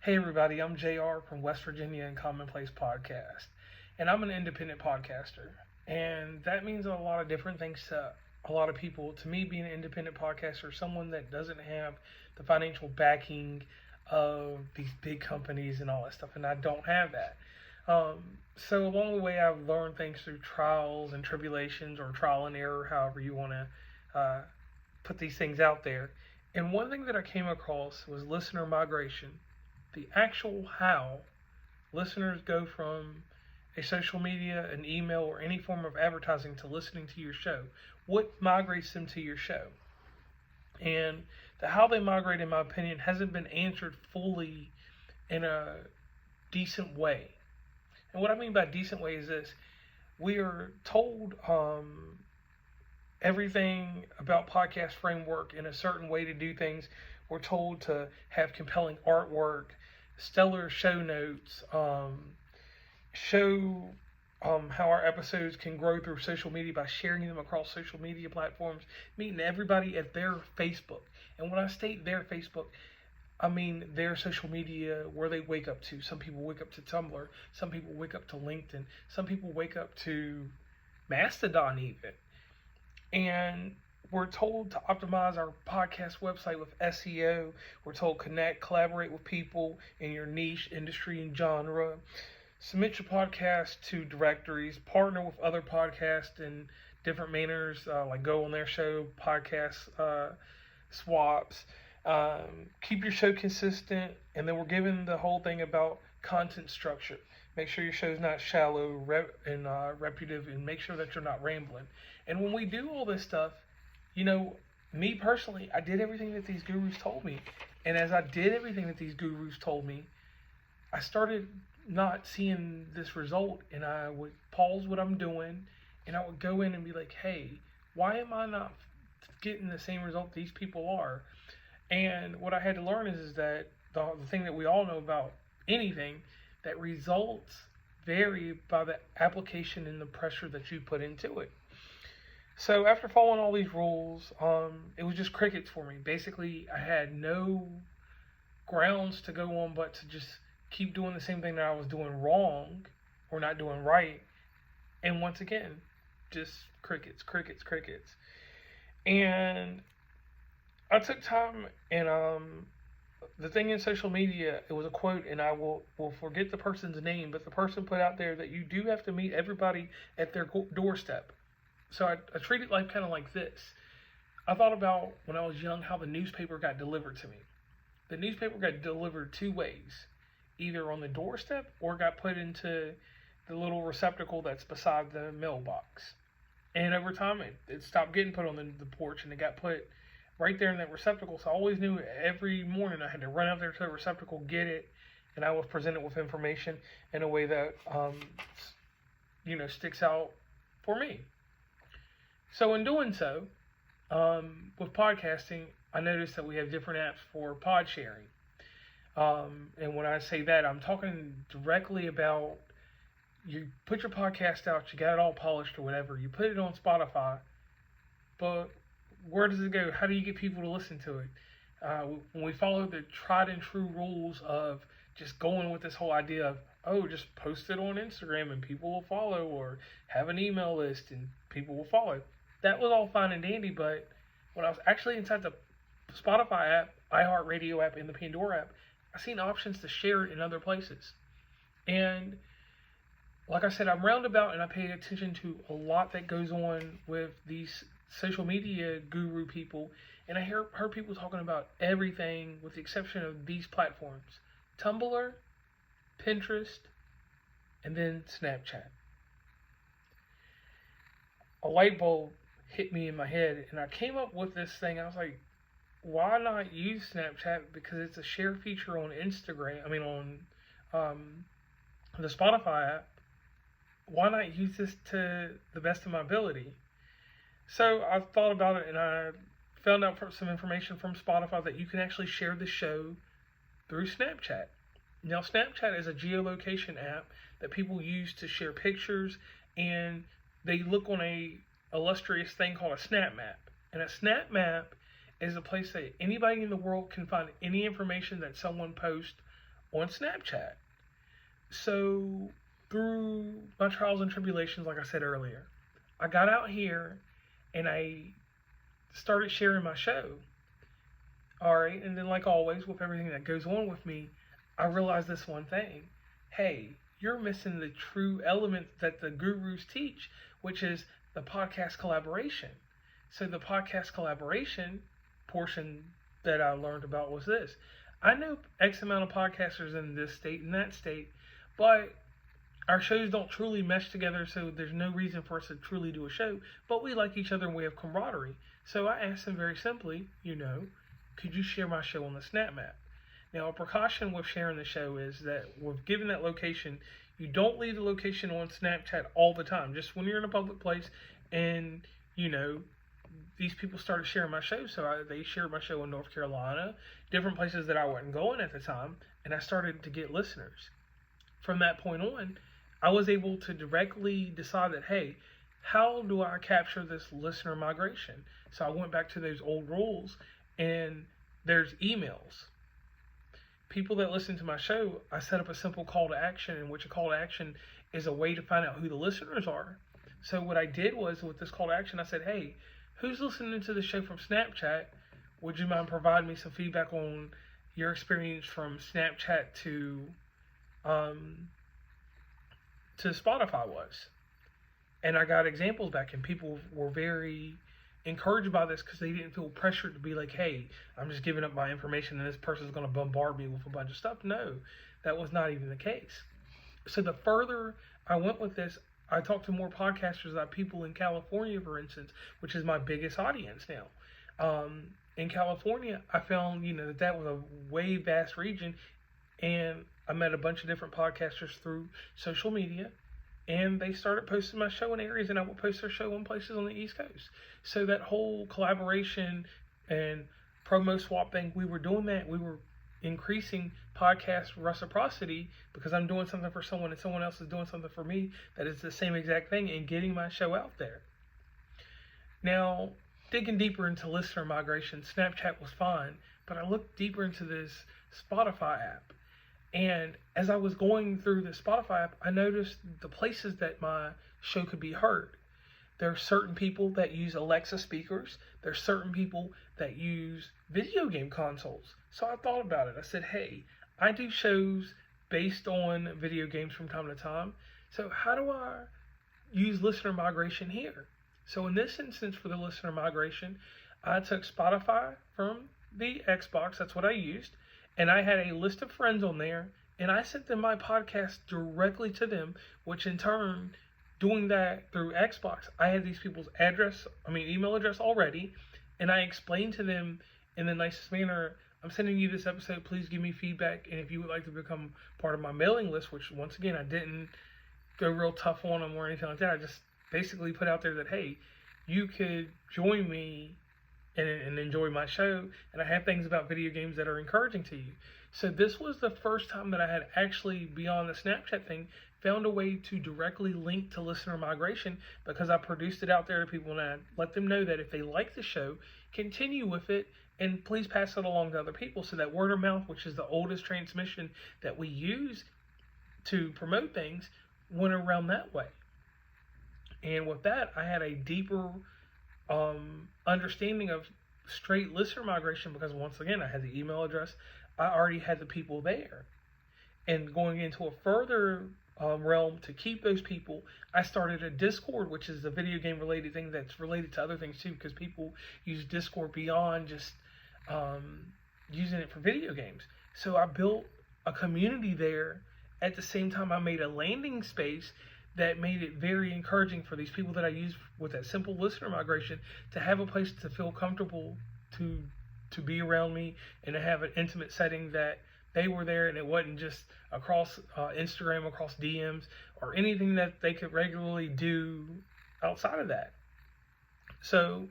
Hey everybody, I'm JR from West Virginia and Commonplace Podcast, and I'm an independent podcaster. And that means a lot of different things to a lot of people. To me, being an independent podcaster, someone that doesn't have the financial backing of these big companies and all that stuff, and I don't have that. So along the way, I've learned things through trials and tribulations, or trial and error, however you want to put these things out there. And one thing that I came across was listener migration, the actual how listeners go from a social media, an email, or any form of advertising to listening to your show. What migrates them to your show? And the how they migrate, in my opinion, hasn't been answered fully in a decent way. And what I mean by decent way is this: we are told everything about podcast framework in a certain way to do things. We're told to have compelling artwork, stellar show notes, show how our episodes can grow through social media by sharing them across social media platforms, meeting everybody at their Facebook. And when I state their Facebook, I mean their social media where they wake up to. Some people wake up to Tumblr, some people wake up to LinkedIn, some people wake up to Mastodon even. And we're told to optimize our podcast website with SEO. We're told connect, collaborate with people in your niche, industry, and genre. Submit your podcast to directories. Partner with other podcasts in different manners, like go on their show, podcast swaps. Keep your show consistent. And then we're given the whole thing about content structure. Make sure your show's not shallow and repetitive, and make sure that you're not rambling. And when we do all this stuff, me personally, I did everything that these gurus told me. And as I did everything that these gurus told me, I started not seeing this result. And I would pause what I'm doing, and I would go in and be like, hey, why am I not getting the same result these people are? And what I had to learn is that the thing that we all know about anything, that results vary by the application and the pressure that you put into it. So after following all these rules, it was just crickets for me. Basically, I had no grounds to go on but to just keep doing the same thing that I was doing wrong or not doing right. And once again, just crickets, crickets, crickets. And I took time, and the thing in social media, it was a quote, and I will forget the person's name, but the person put out there that you do have to meet everybody at their doorstep. So I treated life kind of like this. I thought about when I was young how the newspaper got delivered to me. The newspaper got delivered two ways, either on the doorstep or got put into the little receptacle that's beside the mailbox. And over time, it stopped getting put on the porch, and it got put right there in that receptacle. So I always knew every morning I had to run out there to the receptacle, get it, and I was presented with information in a way that sticks out for me. So in doing so, with podcasting, I noticed that we have different apps for pod sharing. And when I say that, I'm talking directly about you put your podcast out, you got it all polished or whatever, you put it on Spotify, but where does it go? How do you get people to listen to it? When we follow the tried and true rules of just going with this whole idea of, just post it on Instagram and people will follow, or have an email list and people will follow. That was all fine and dandy, but when I was actually inside the Spotify app, iHeartRadio app, and the Pandora app, I seen options to share it in other places. And like I said, I'm roundabout, and I pay attention to a lot that goes on with these social media guru people, and I heard people talking about everything with the exception of these platforms: Tumblr, Pinterest, and then Snapchat. A light bulb hit me in my head, and I came up with this thing. I was like, why not use Snapchat? Because it's a share feature on Instagram. On the Spotify app. Why not use this to the best of my ability? So I thought about it, and I found out some information from Spotify that you can actually share the show through Snapchat. Now, Snapchat is a geolocation app that people use to share pictures, and they look on a illustrious thing called a snap map. And a snap map is a place that anybody in the world can find any information that someone posts on Snapchat. So through my trials and tribulations, like I said earlier, I got out here and I started sharing my show. All right, and then like always with everything that goes on with me, I realized this one thing. Hey, you're missing the true element that the gurus teach, which is the podcast collaboration. So the podcast collaboration portion that I learned about was this. I know X amount of podcasters in this state and that state, but our shows don't truly mesh together, so there's no reason for us to truly do a show, but we like each other and we have camaraderie. So I asked them very simply, could you share my show on the Snap Map? Now, a precaution with sharing the show is that with given that location, you don't leave the location on Snapchat all the time. Just when you're in a public place and, these people started sharing my show, so they shared my show in North Carolina, different places that I wasn't going at the time, and I started to get listeners. From that point on, I was able to directly decide that, hey, how do I capture this listener migration? So I went back to those old rules, and there's emails. People that listen to my show, I set up a simple call to action, in which a call to action is a way to find out who the listeners are. So what I did was, with this call to action, I said, hey, who's listening to the show from Snapchat? Would you mind providing me some feedback on your experience from Snapchat to Spotify was? And I got examples back, and people were very encouraged by this because they didn't feel pressured to be like, hey, I'm just giving up my information and this person's going to bombard me with a bunch of stuff. No, that was not even the case. So the further I went with this, I talked to more podcasters, like people in California, for instance, which is my biggest audience now. In California, I found, that was a way vast region, and I met a bunch of different podcasters through social media, and they started posting my show in areas, and I would post their show in places on the East Coast. So that whole collaboration and promo swap thing, we were doing that. We were increasing podcast reciprocity because I'm doing something for someone and someone else is doing something for me that is the same exact thing, and getting my show out there. Now, digging deeper into listener migration, Snapchat was fine, but I looked deeper into this Spotify app. And as I was going through the Spotify app, I noticed the places that my show could be heard. There are certain people that use Alexa speakers. There's certain people that use video game consoles. So I thought about it. I said, hey, I do shows based on video games from time to time. So how do I use listener migration here? So in this instance, for the listener migration, I took Spotify from the Xbox. That's what I used. And I had a list of friends on there, and I sent them my podcast directly to them, which in turn, doing that through Xbox, I had these people's email address already, and I explained to them in the nicest manner, I'm sending you this episode, please give me feedback, and if you would like to become part of my mailing list, which once again, I didn't go real tough on them or anything like that, I just basically put out there that, hey, you could join me and enjoy my show, and I have things about video games that are encouraging to you. So this was the first time that I had actually, beyond the Snapchat thing, found a way to directly link to listener migration, because I produced it out there to people, and I let them know that if they like the show, continue with it, and please pass it along to other people. So that word of mouth, which is the oldest transmission that we use to promote things, went around that way. And with that, I had a deeper understanding of straight listener migration, because once again, I had the email address, I already had the people there. And going into a further realm to keep those people, I started a Discord, which is a video game related thing that's related to other things too, because people use Discord beyond just using it for video games. So I built a community there. At the same time, I made a landing space that made it very encouraging for these people that I use with that simple listener migration to have a place to feel comfortable to be around me, and to have an intimate setting that they were there, and it wasn't just across Instagram, across DMs, or anything that they could regularly do outside of that. So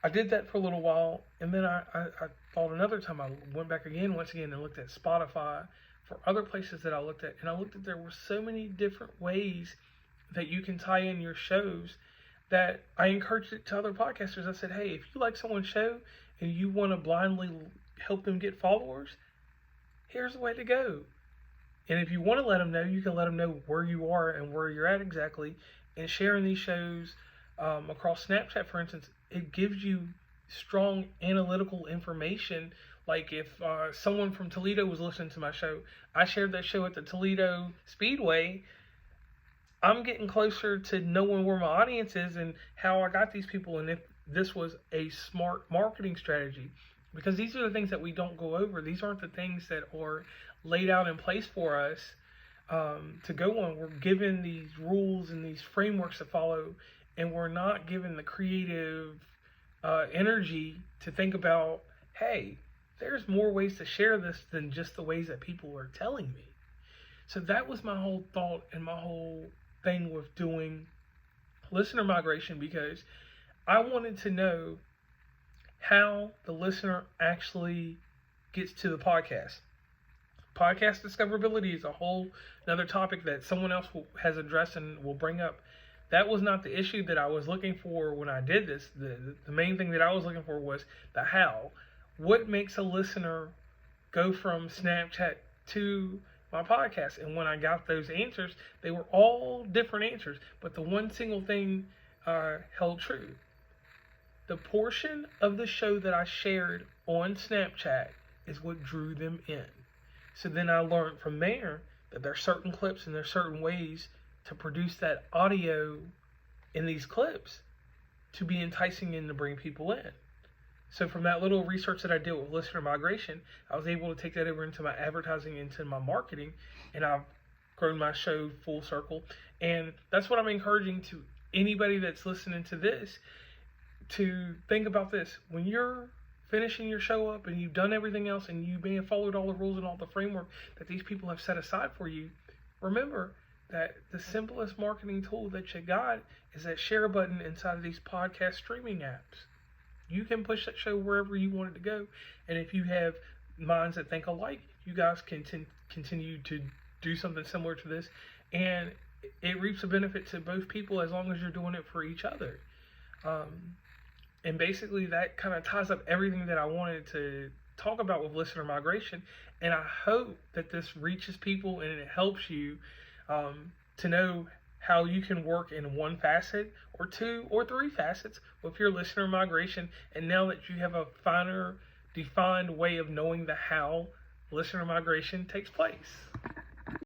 I did that for a little while, and then I thought another time, I went back once again, and looked at Spotify for other places that I looked at, and I looked at there were so many different ways that you can tie in your shows that I encouraged it to other podcasters. I said, hey, if you like someone's show and you want to blindly help them get followers, here's the way to go. And if you want to let them know, you can let them know where you are and where you're at exactly. And sharing these shows across Snapchat, for instance, it gives you strong analytical information. Like if someone from Toledo was listening to my show, I shared that show at the Toledo Speedway. I'm getting closer to knowing where my audience is and how I got these people, and if this was a smart marketing strategy. Because these are the things that we don't go over. These aren't the things that are laid out in place for us to go on. We're given these rules and these frameworks to follow, and we're not given the creative energy to think about, hey, there's more ways to share this than just the ways that people are telling me. So that was my whole thought and my whole thing with doing listener migration, because I wanted to know how the listener actually gets to the podcast. Podcast discoverability is a whole another topic that someone else has addressed and will bring up. That was not the issue that I was looking for when I did this. The main thing that I was looking for was the how. What makes a listener go from Snapchat to my podcast? And when I got those answers, they were all different answers, but the one single thing held true. The portion of the show that I shared on Snapchat is what drew them in. So then I learned from there that there are certain clips and there are certain ways to produce that audio in these clips to be enticing and to bring people in. So from that little research that I did with listener migration, I was able to take that over into my advertising, into my marketing, and I've grown my show full circle. And that's what I'm encouraging to anybody that's listening to this, to think about this. When you're finishing your show up and you've done everything else and you may have followed all the rules and all the framework that these people have set aside for you, remember that the simplest marketing tool that you got is that share button inside of these podcast streaming apps. You can push that show wherever you want it to go. And if you have minds that think alike, you guys can continue to do something similar to this. And it reaps a benefit to both people as long as you're doing it for each other. And basically that kind of ties up everything that I wanted to talk about with listener migration. And I hope that this reaches people and it helps you to know how you can work in one facet or two or three facets with your listener migration. And now that you have a finer defined way of knowing the how listener migration takes place.